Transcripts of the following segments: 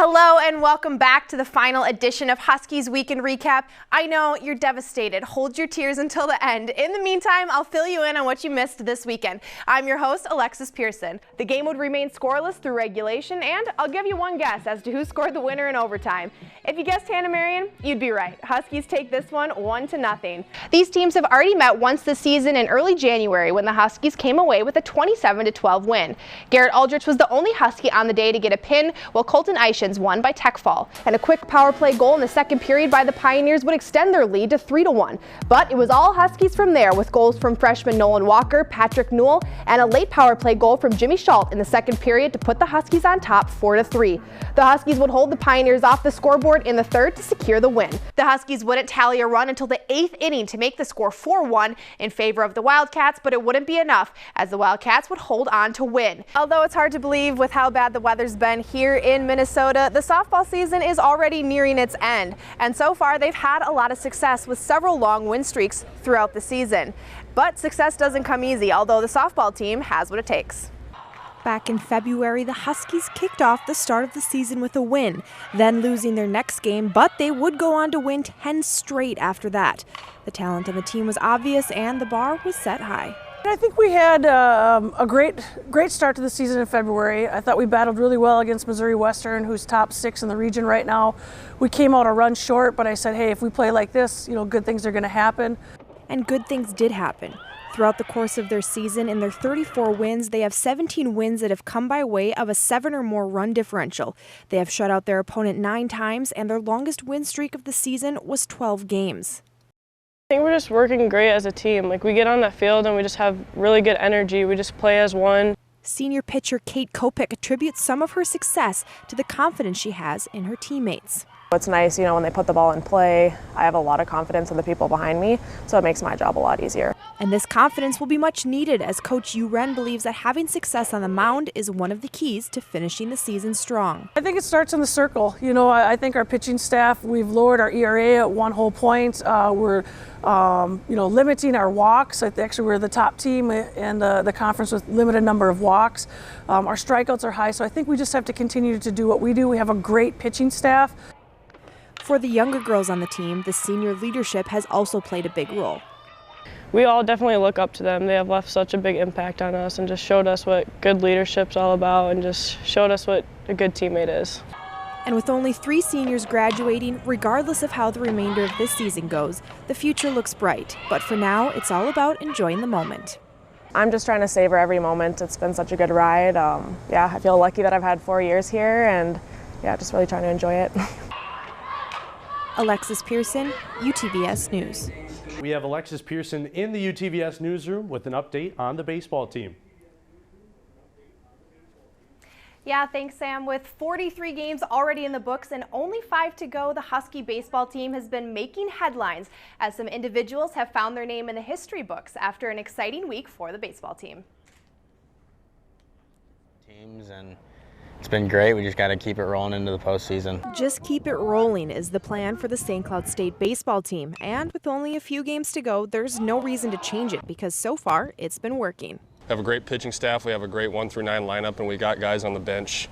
Hello and welcome back to the final edition of Huskies Weekend Recap. I know you're devastated. Hold your tears until the end. In the meantime, I'll fill you in on what you missed this weekend. I'm your host, Alexis Pearson. The game would remain scoreless through regulation, and I'll give you one guess as to who scored the winner in overtime. If you guessed Hannah Marion, you'd be right. Huskies take this one 1-0. These teams have already met once this season in early January when the Huskies came away with a 27-12 win. Garrett Aldrich was the only Husky on the day to get a pin, while Colton Eichens won by tech fall. And a quick power play goal in the second period by the Pioneers would extend their lead to 3-1. But it was all Huskies from there, with goals from freshman Nolan Walker, Patrick Newell, and a late power play goal from Jimmy Schultz in the second period to put the Huskies on top 4-3. The Huskies would hold the Pioneers off the scoreboard in the third to secure the win. The Huskies wouldn't tally a run until the 8th inning to make the score 4-1 in favor of the Wildcats, but it wouldn't be enough as the Wildcats would hold on to win. Although it's hard to believe with how bad the weather's been here in Minnesota, the softball season is already nearing its end, and so far they've had a lot of success with several long win streaks throughout the season. But success doesn't come easy, although the softball team has what it takes. Back in February, the Huskies kicked off the start of the season with a win, then losing their next game, but they would go on to win 10 straight after that. The talent on the team was obvious and the bar was set high. I think we had a great start to the season in February. I thought we battled really well against Missouri Western, who's top 6 in the region right now. We came out a run short, but I said, hey, if we play like this, good things are going to happen. And good things did happen. Throughout the course of their season, in their 34 wins, they have 17 wins that have come by way of a 7 or more run differential. They have shut out their opponent 9 times, and their longest win streak of the season was 12 games. I think we're just working great as a team. We get on that field and we just have really good energy. We just play as one. Senior pitcher Kate Kopik attributes some of her success to the confidence she has in her teammates. It's nice, when they put the ball in play, I have a lot of confidence in the people behind me, so it makes my job a lot easier. And this confidence will be much needed as Coach Yu Ren believes that having success on the mound is one of the keys to finishing the season strong. I think it starts in the circle. I think our pitching staff, we've lowered our ERA at 1 whole point. We're limiting our walks. Actually, we're the top team in the conference with limited number of walks. Our strikeouts are high, so I think we just have to continue to do what we do. We have a great pitching staff. For the younger girls on the team, the senior leadership has also played a big role. We all definitely look up to them. They have left such a big impact on us and just showed us what good leadership's all about and just showed us what a good teammate is. And with only 3 seniors graduating, regardless of how the remainder of this season goes, the future looks bright. But for now, it's all about enjoying the moment. I'm just trying to savor every moment. It's been such a good ride. I feel lucky that I've had 4 years here, and just really trying to enjoy it. Alexis Pearson, UTVS News. We have Alexis Pearson in the UTVS newsroom with an update on the baseball team. Yeah, thanks, Sam. With 43 games already in the books and only 5 to go, the Husky baseball team has been making headlines as some individuals have found their name in the history books after an exciting week for the baseball team. It's been great. We just got to keep it rolling into the postseason. Just keep it rolling is the plan for the St. Cloud State baseball team. And with only a few games to go, there's no reason to change it because so far it's been working. We have a great pitching staff. We have a great 1 through 9 lineup, and we got guys on the bench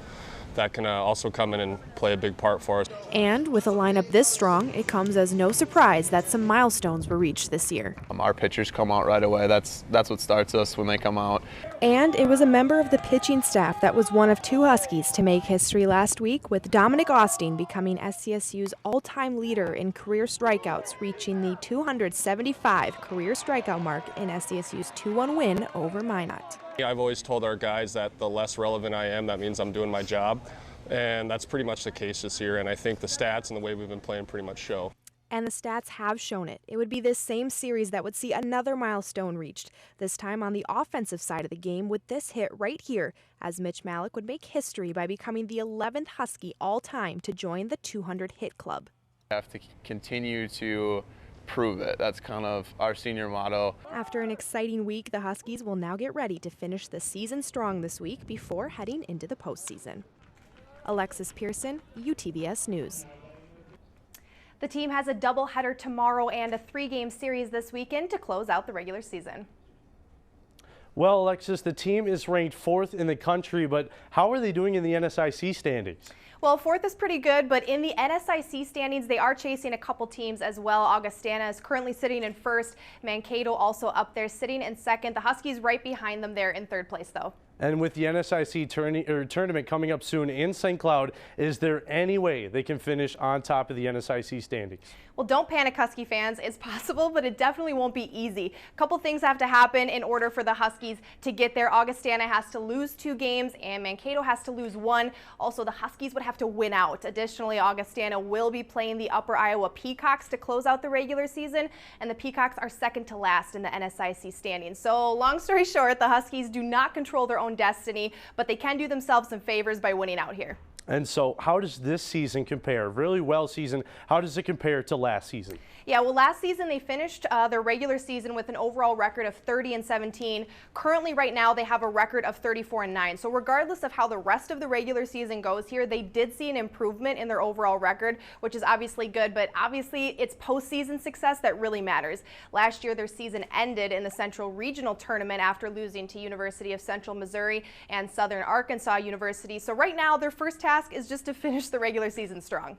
that can also come in and play a big part for us. And with a lineup this strong, it comes as no surprise that some milestones were reached this year. Our pitchers come out right away. That's what starts us when they come out. And it was a member of the pitching staff that was one of 2 Huskies to make history last week, with Dominic Austin becoming SCSU's all-time leader in career strikeouts, reaching the 275 career strikeout mark in SCSU's 2-1 win over Minot. I've always told our guys that the less relevant I am, that means I'm doing my job. And that's pretty much the case this year. And I think the stats and the way we've been playing pretty much show. And the stats have shown it. It would be this same series that would see another milestone reached, this time on the offensive side of the game with this hit right here, as Mitch Malik would make history by becoming the 11th Husky all-time to join the 200 hit club. We have to continue to prove it. That's kind of our senior motto. After an exciting week, the Huskies will now get ready to finish the season strong this week before heading into the postseason. Alexis Pearson, UTVS News. The team has a doubleheader tomorrow and a 3-game series this weekend to close out the regular season. Well, Alexis, the team is ranked 4th in the country, but how are they doing in the NSIC standings? Well, 4th is pretty good, but in the NSIC standings, they are chasing a couple teams as well. Augustana is currently sitting in 1st. Mankato also up there sitting in 2nd. The Huskies right behind them there in 3rd place, though. And with the NSIC tournament coming up soon in St. Cloud, is there any way they can finish on top of the NSIC standings? Well, don't panic, Husky fans. It's possible, but it definitely won't be easy. A couple things have to happen in order for the Huskies to get there. Augustana has to lose 2 games, and Mankato has to lose 1. Also, the Huskies would have to win out. Additionally, Augustana will be playing the Upper Iowa Peacocks to close out the regular season, and the Peacocks are 2nd to last in the NSIC standings. So, long story short, the Huskies do not control their own destiny, but they can do themselves some favors by winning out here. And so how does this season compare? Really well season. How does it compare to last season? Yeah, well, last season they finished their regular season with an overall record of 30-17. Currently, right now, they have a record of 34-9. So regardless of how the rest of the regular season goes here, they did see an improvement in their overall record, which is obviously good, but obviously it's postseason success that really matters. Last year, their season ended in the Central Regional Tournament after losing to University of Central Missouri and Southern Arkansas University. So right now, their first task is just to finish the regular season strong.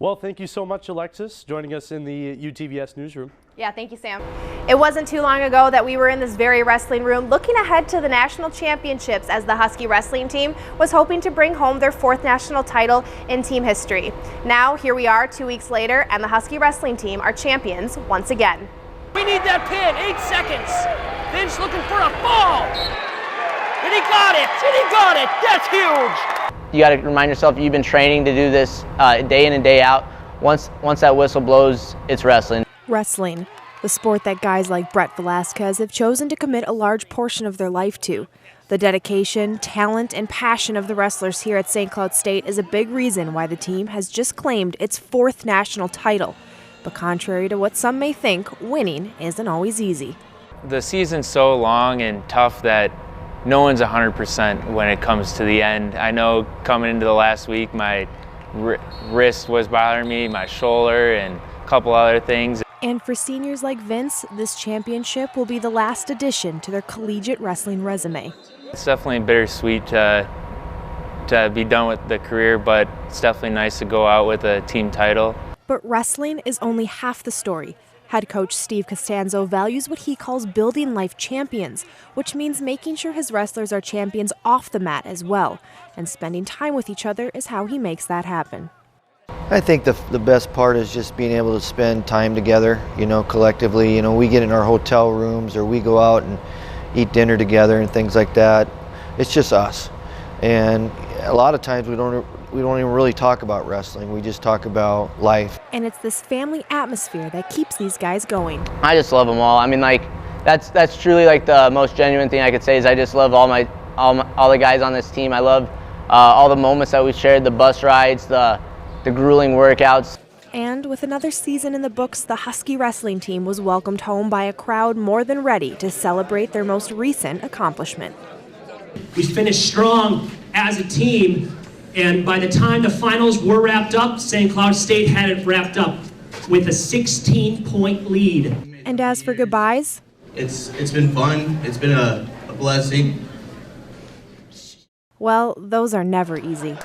Well, thank you so much, Alexis, joining us in the UTVS newsroom. Yeah, thank you, Sam. It wasn't too long ago that we were in this very wrestling room looking ahead to the national championships as the Husky wrestling team was hoping to bring home their 4th national title in team history. Now, here we are 2 weeks later, and the Husky wrestling team are champions once again. We need that pin, 8 seconds. Vince looking for a fall. And he got it, That's huge. You got to remind yourself you've been training to do this day in and day out. Once that whistle blows, it's wrestling. Wrestling, the sport that guys like Brett Velasquez have chosen to commit a large portion of their life to. The dedication, talent, and passion of the wrestlers here at St. Cloud State is a big reason why the team has just claimed its 4th national title. But contrary to what some may think, winning isn't always easy. The season's so long and tough that no one's 100% when it comes to the end. I know coming into the last week, my wrist was bothering me, my shoulder, and a couple other things. And for seniors like Vince, this championship will be the last addition to their collegiate wrestling resume. It's definitely bittersweet to be done with the career, but it's definitely nice to go out with a team title. But wrestling is only half the story. Head coach Steve Costanzo values what he calls building life champions, which means making sure his wrestlers are champions off the mat as well. And spending time with each other is how he makes that happen. I think the best part is just being able to spend time together, collectively. We get in our hotel rooms or we go out and eat dinner together and things like that. It's just us. And a lot of times we don't even really talk about wrestling. We just talk about life. And it's this family atmosphere that keeps these guys going. I just love them all. I mean, that's truly the most genuine thing I could say is I just love all the guys on this team. I love all the moments that we shared, the bus rides, the grueling workouts. And with another season in the books, the Husky wrestling team was welcomed home by a crowd more than ready to celebrate their most recent accomplishment. We finished strong as a team, and by the time the finals were wrapped up, St. Cloud State had it wrapped up with a 16-point lead. And as for goodbyes? It's been fun. It's been a blessing. Well, those are never easy.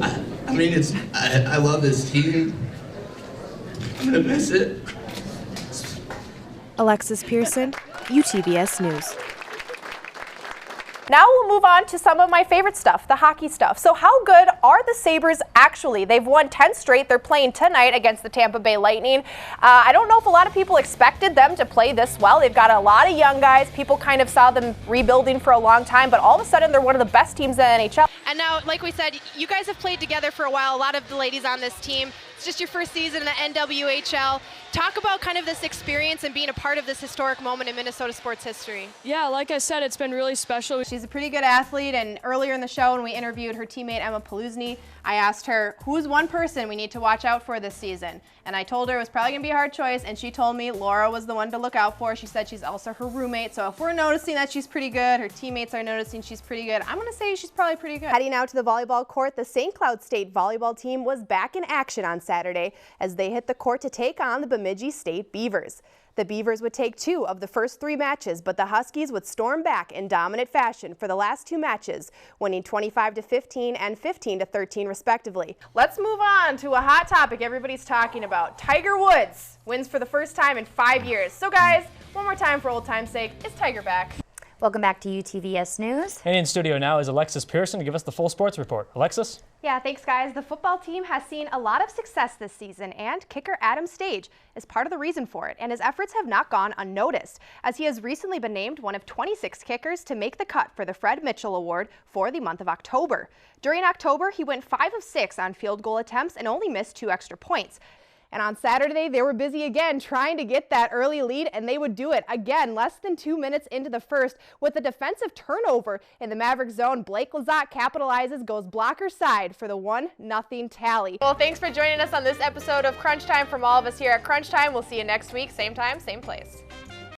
I mean, I love this team. I'm gonna miss it. Alexis Pearson, UTVS News. Now we'll move on to some of my favorite stuff, the hockey stuff. So how good are the Sabres actually? They've won 10 straight. They're playing tonight against the Tampa Bay Lightning. I don't know if a lot of people expected them to play this well. They've got a lot of young guys. People kind of saw them rebuilding for a long time, but all of a sudden they're one of the best teams in the NHL. And now, like we said, you guys have played together for a while. A lot of the ladies on this team. It's just your first season in the NWHL. Talk about kind of this experience and being a part of this historic moment in Minnesota sports history. Yeah, like I said, it's been really special. She's a pretty good athlete, and earlier in the show when we interviewed her teammate Emma Paluzny, I asked her, who's one person we need to watch out for this season? And I told her it was probably going to be a hard choice, and she told me Laura was the one to look out for. She said she's also her roommate, so if we're noticing that she's pretty good, her teammates are noticing she's pretty good, I'm going to say she's probably pretty good. Heading out to the volleyball court, the St. Cloud State volleyball team was back in action on Saturday as they hit the court to take on the Bemidji State Beavers. The Beavers would take 2 of the first 3 matches, but the Huskies would storm back in dominant fashion for the last 2 matches, winning 25-15 and 15-13 respectively. Let's move on to a hot topic everybody's talking about. Tiger Woods wins for the first time in 5 years. So guys, one more time for old time's sake, is Tiger back? Welcome back to UTVS News. And in studio now is Alexis Pearson to give us the full sports report. Alexis? Yeah, thanks guys. The football team has seen a lot of success this season, and kicker Adam Stage is part of the reason for it, and his efforts have not gone unnoticed, as he has recently been named one of 26 kickers to make the cut for the Fred Mitchell Award for the month of October. During October, he went 5 of 6 on field goal attempts and only missed 2 extra points. And on Saturday, they were busy again trying to get that early lead, and they would do it again less than 2 minutes into the first with a defensive turnover in the Maverick zone. Blake Lazat capitalizes, goes blocker side for the 1-0 tally. Well, thanks for joining us on this episode of Crunch Time from all of us here at Crunch Time. We'll see you next week, same time, same place.